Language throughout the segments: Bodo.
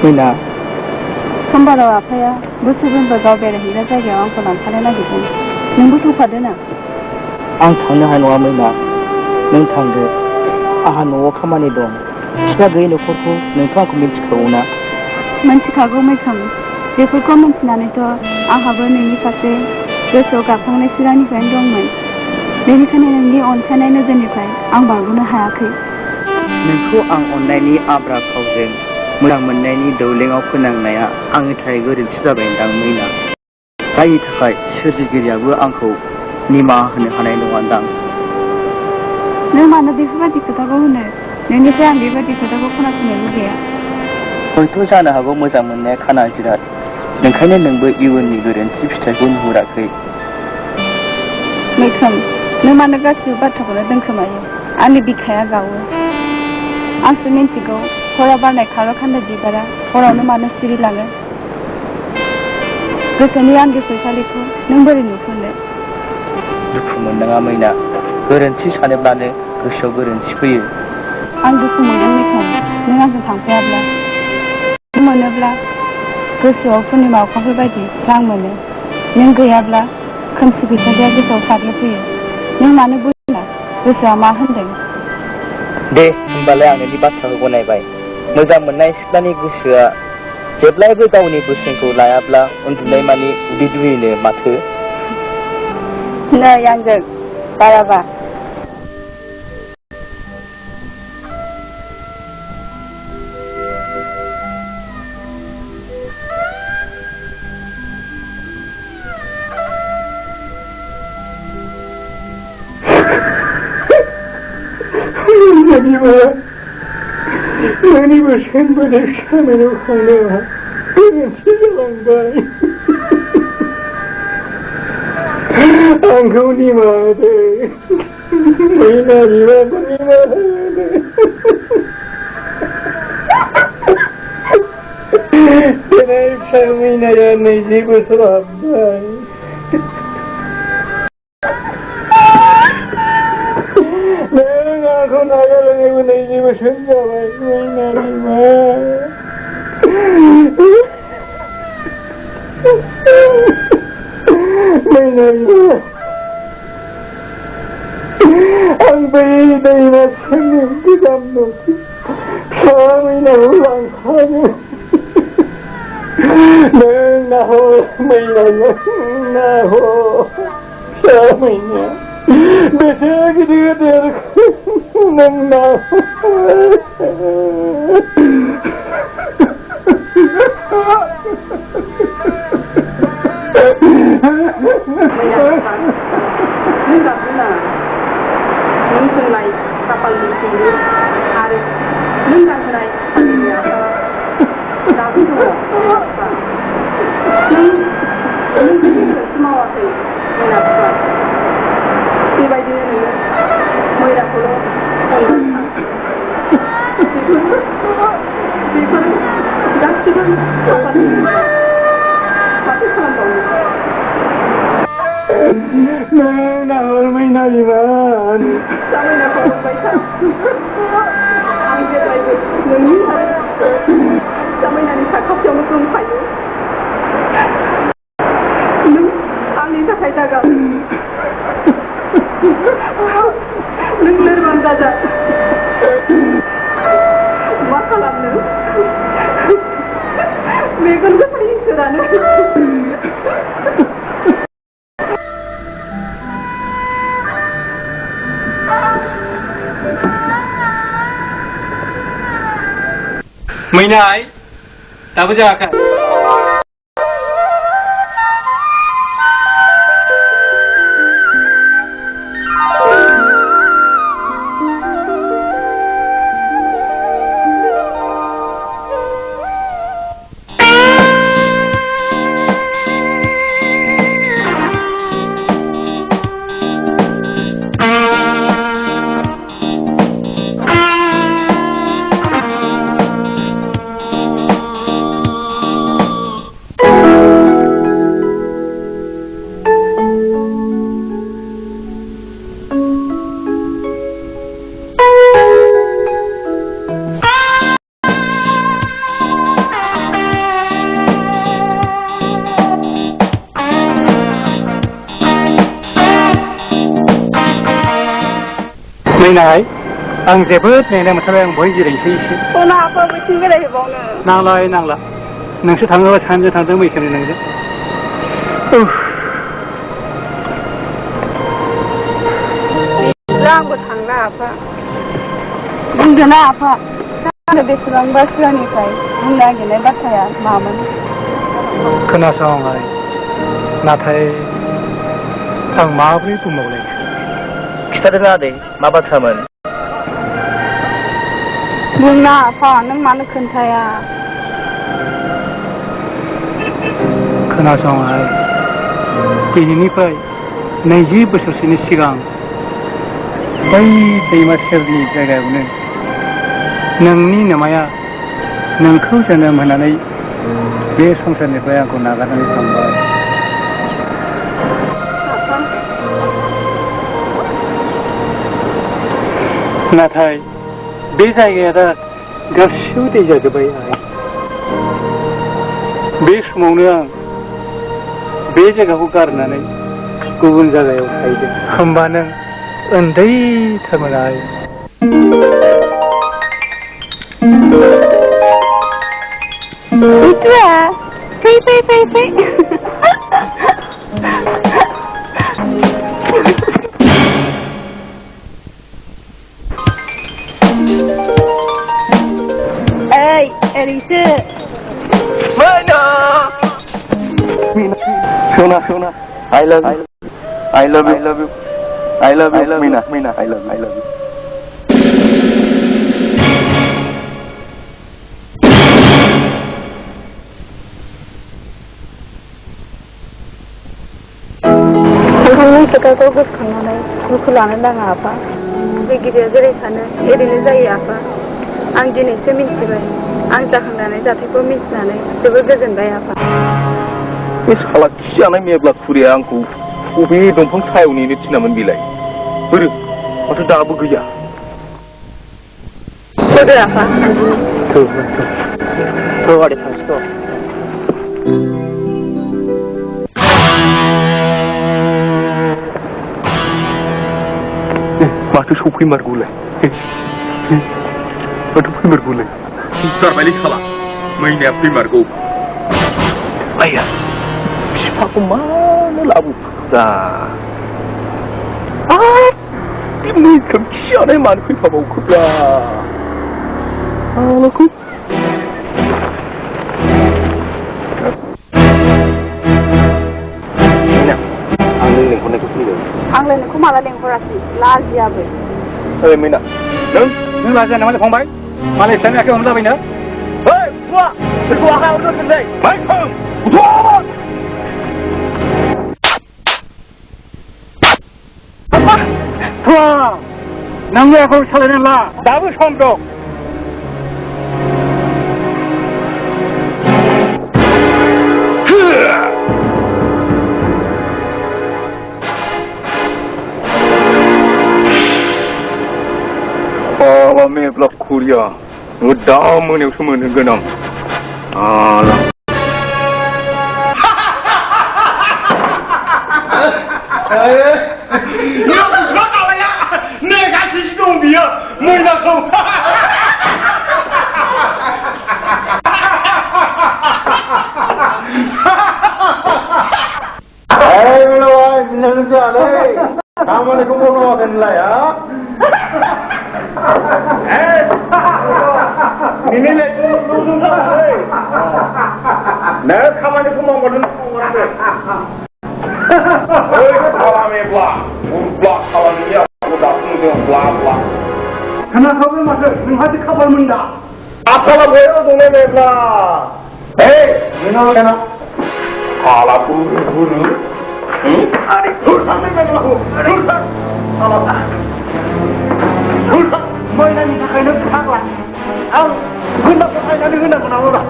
मैना समबाराव आफाया बोसोरफ्रोमबो गाव बेरायहैग्रा जायगायाव आंखौ लांफानो नागिरदों। नोंबो फैफादो ना। आं थांनो हानाय नङा मैना। नों थांदो। आंहा न'आव खामानि दं। फिसा गैयै न'खरखौ नोंथ' आंखौ मिथिखागौ ना? मिथिखागौ मैखोम। बेफोरखौ मिथिनानैथ' आंहाबो नोंनि फारसे गोसोआव गाबखांनाय सिगांनिफ्रायनो दंमोन। बेनिखायनो नोंनि अनसायनाय नोजोरनिफ्राय आं बारग'नो हायाखै। नोंखौ आं अननायनि आब्रा फावजों मोजां मोननायनि दौलेङाव फोनांनाया आंनि थाखाय गोरोन्थि जाबायदां मैना। जायनि थाखाय सोरजिगिरियाबो आंखौ निमाहा होनो हानाय नङादां। नों मानो बेफोरबायदि खोथाखौ होनो? नोंनिफ्राय आं बेबायदि खोथाखौ खोनासंनो लुगैया। हयथ' जानो हागौ मोजां मोननाया खाना जिराद। नोंखायनो नोंबो इयुननि गोरोन्थि फिथाइखौ नुहुराखै। मैखोम, नों मानो गासिबो बाथ्राखौनो दोनखोमायो? आंनि बिखाया गावो। आंसो मिन्थिगौ हराव बारनाय खारौ खान्दाय बिबारा हरावनो मानो सिरिलाङो। गोसोनि आंगो फैसालिखौ नों बोरै नुहुरनो? दुखु मोननाङा मैना। गोरोन्थि सानोब्लानो गोसोआव गोरोन्थि फैयो। आं दुखु मोनदों मैखोम। नों आंजों थांफायाब्ला नों मोनोब्ला गोसोआव पुर्निमा अखाफोर बायदि स्रां मोनो। नों गैयाब्ला खोमसि फैसालिया गोसोआव साग्लोबफैयो। नों मानो बुजिना? गोसोआ मा होनदों? दे होमबालाय आं नोंनि बाथ्राखौ गनायबाय। मोजां मोननाय सिख्लानि गोसोआ जेब्लायबो गावनि बोसोनखौ लायाब्ला उन्दुनाय मानि उदै दुयोनो माथो। नै आंजों बाराबा। नोंनि बोसोन बोसोन खामानियाव खांनाया गोरोन्थि जालांबाय। आंखौ निमाहा होदो। मैना बिमाखौ निमाहा होदो। देनाय फिसा मैनाया 20 बोसोर हाबबाय। नों आंखौ नागारनायबो 20 बोसोर जाबाय मैना बिमा। मैना बिमा, आं बै दैमा सेरनि गोजाम न'खौ फिसा मैनाखौ लांफानो। नों नाहर मैना, नाहर फिसा मैना बेसे गिदिर देरखो नों नाहर। नों सोंनाय खाफालनि सिंनि आरो नों गानहोनाय फालिनि आसारा दाबो दङ। नों गोरोन्थि मावाखै मैना बिफा। बेबायदिनो नोङो मैनाखौल' अननानै थां। बेफोर गासिबो खाफालनि माथो खालामबावनो? नों नाहर मैना बिमा, फिसा मैनाखौ अनबाय था। आं जेब्लायबो नोंनि आरो फिसा मैनानि साखाथियावनो दंफायो। नों आंनि थाखाय दागाब। नों लोरबां दाजा। मा खालामनो? मेगन गोसाय इसोरानो। मैनाय दाबो जायाखै? मैनाहाय आं जोबोद नेनो मोनथारबाय आं बहाय जिरायनोसै एसे हना आफा बैथिं बेरायहैबावनो नांला नोंसो थाङोबा सानैजों थांदों मैखोमनि नोंजों आंबो थांला आफा बुंदोना आफा आरो बेसेबांबा सिगांनिफ्राय बुंनो नागिरनाय बाथ्राया मामोन खोनासंहाय नाथाय आं माबोरै बुंबावलायनो खिथादों आदै मा बाथ्रामोन बुंना आफा नों मानो खोन्थाया खोनासंहाय दिनैनिफ्राय 20 बोसोरसोनि सिगां बै दैमा सेरनि जायगायावनो नोंनि नोमाया नोंखौ जोनोम होनानै बे संसारनिफ्राय आंखौ नागारनानै थांबाय नाथाय बे जायगाया दा गासिबो दै जाजोब्बाय बे समावनो आं बे जायगाखौ गारनानै गुबुन जायगायाव थाहैदों होमबा नों उन्दैथारमोन आइ फै ओरैसो Sona, I love you. Mina, I love you. नोंथांनि खोथाखौ गोसोखांनानै दुखु लानो नाङा आफा गिदिरा जेरै सानो ओरैनो जायो आफा आं दिनैसो मिथिबाय आं जाखांनानै जाथायखौ मिथिनानै जोबोद गोजोनबाय आफा बे साला खि जानाय मेब्ला खुरिया आंखौ बबे दंफां सायाव नेनो थिनामोन बेलाय बोरो माथो दाबो गैया होदो आफा गारि थांसै माथो सफैमारगौलाय गारबायलै साला मैनाया फैमारगौ आया बिफाखौ मानो लाबोखोब्रा बे मैखोम खिजानाय मानो फैफाबावखोब्रा आलाखौ आं नों लेंहरनायखौ फैदों आंलाय नोंखौ माला लेंहरासै लाजियाबो ओइ मैना नों लाजिया नामा फंबाय मालाय फिसानि आखायाव हमजाबायनो ओइ बुवा सोरखौ आखायाव दोनसै मैखोम नोंनि आखायाव सालायनानै ला दाबो सम दं बाबा मेब्ला खुरिया दा मोनायावसो मोनहैगोन आं आला नेगासिनो दं बियो मैनाखौ खामानिखौ मावाखै नोंलाय नों खामानिखौ मावगोन खालामेब्ला खालामैया खोनाखाबाय माथो नोंहासो खाफालमोन दा आखाला बयाव दंलाय मेब्ला हाला बुरु मैनानि थाखायनो फाग्ला आं होनाखौ नायनानै होनांगौ नामा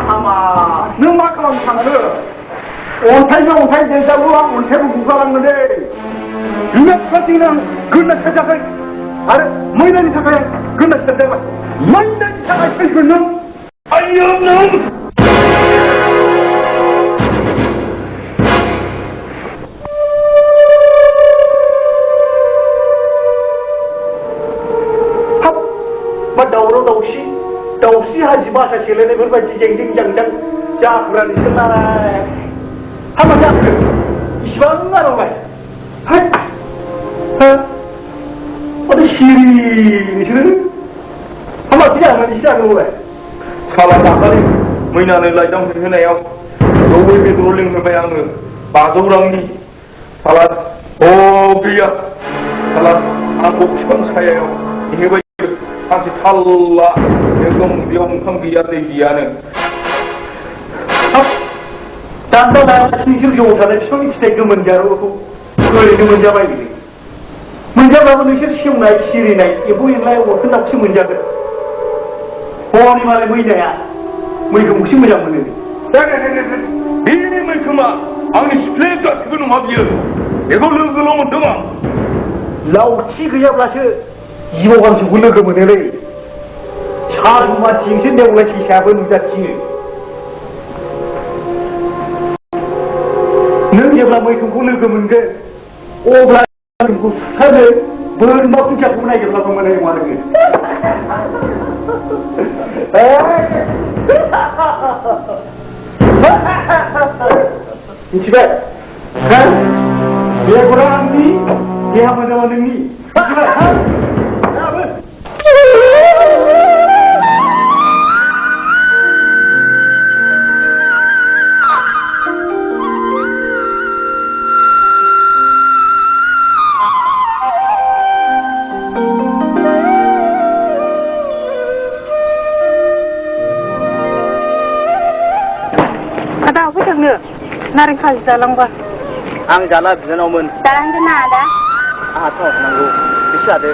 हामा नों मा खालामनो सानखो अन्थाइजों अन्थाइ देजाबो आं अन्थाइबो गुगालाङो दे बेबादिनो आं गोनां जागोन आरो मैनानि थाखाय गोनां जाबाय मैनानि थाखाय फैगोन नों आयौ नों दाउस्रि हाजि बासा सेलायनायफोरबायदि जेंजें जांजां जाफुरानो सोरनालाय हामा जाखो इसिबां आरामबाय माथो सिरि नोंसोरो हामासो जागोन इसे जागोनबाय साला दाखालि मैनानै लाइजाम हैहोनायाव जौयै बेदर लिंहोबाय आङो 500 रांनि साला गैया साला आंखौ बिफां सायायाव नेहोबाय सानसे थाल्ला एकदम बेयाव ओंखाम गैया दै गैयानो दान्दा लायालासिनो नोंसोर जौ थानाय बिफांनि फिथाइ गोमोन जारौखौ ओरैनो मोनजाबाय मोनजाब्लाबो नोंसोर सेवनाय सिरिनाय एम्फौ एनलाया अरखोन दाउखौसो मोनजागोन हनै मालाय मैनाया मैखोमखौसो मोजां मोनो बे मैखोमा आंनि सिफ्ले गासिबो नङा बियो बेखौ लोगोल' मोनदों आं लावथि गैयाब्लासो जिबौ गांसोखौ लोगो मोनोलै सारुमाथिजोंसो नेवलाय सेसायाबो नुजाथियो नों जेब्ला मैखोमखौ लोगो मोनगोन अब्ला मैखोमखौ सुथारनो बोरमा खुन्थियाखौ नागिरब्लाबो मोननाय नङा नोङो मिथिबाय बेगरा आंनि देहा मोजाङा नोंनि मिथिबाय नारें खाजि जालांबा आं जाला बिनानावमोन जालांगोन ना आदा आंहा थाव थांनांगौ एसे जादो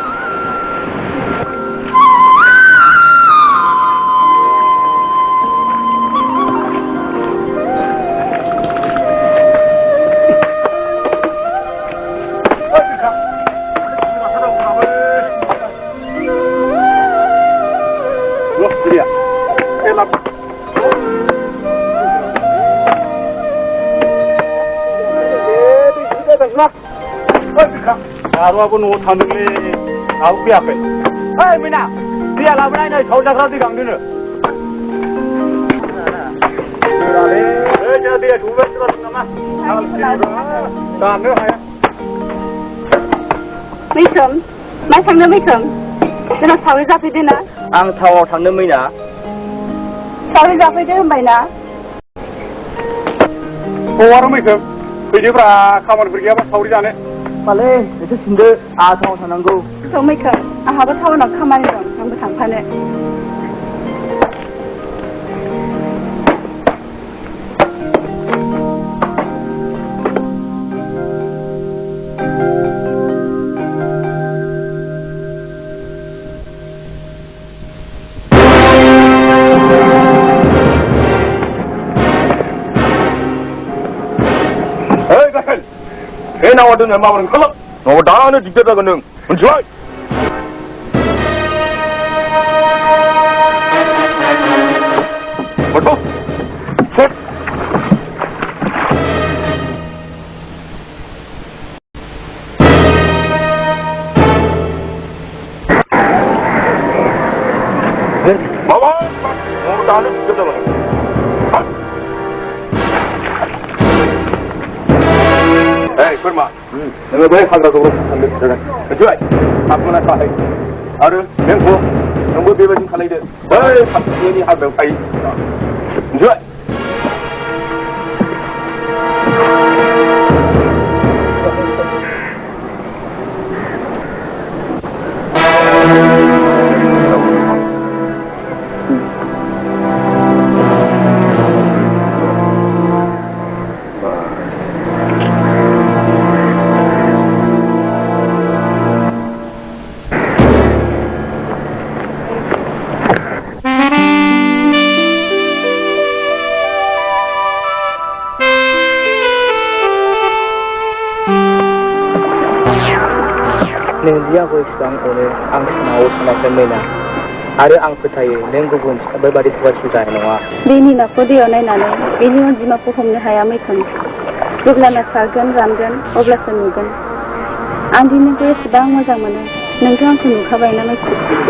Aku nunggu tandem ni, aku biasa. Hei, Mina, dia lah mana ni? Kau jangan digang dulu. Jadi dia dua terus nama. Dah ni hai. मैखोम मा थांनो मैखोम जोंना सावरि जाफैदो ना आं थाउनाव थांनो मैना सावरि जाफैदो होनबायना आरो मैखोम फैदोब्रा खामानिफोर गैयाबा सावरि जानो मालै एसे सिनदो आंहा थाउनाव थांनांगौ मैखोम आंहाबो टाउनाव खामानि दं आंबो थांफानो 나와 드는 마음은 칼럼 너 다는 집대다가 능 은지와이 어서 셋 마마 너 다는 집대다가 능 Kurma, nggak boleh harga turun sampai sekarang. Kecuali, aku nak kahai. Ada, mengko, nunggu bebas kalau itu. Hei, ini harga kahai. Kecuali. नोंदि आंखौ इसेबां अनो आं सोनाव सानाखै मैना आरो आं फोथायो नों गुबुन बेबादि सुबासु जानाय नङा दैनि नाखौ दैयाव नायनानै बेनि अनजिमाखौ हमनो हाया मैखोम जेब्लानो खारगोन रानगोन अब्लासो नुगोन आं दि नोंखौ एसेबां मोजां मोनो नोंथ' आंखौ नुखाबायना मैखोम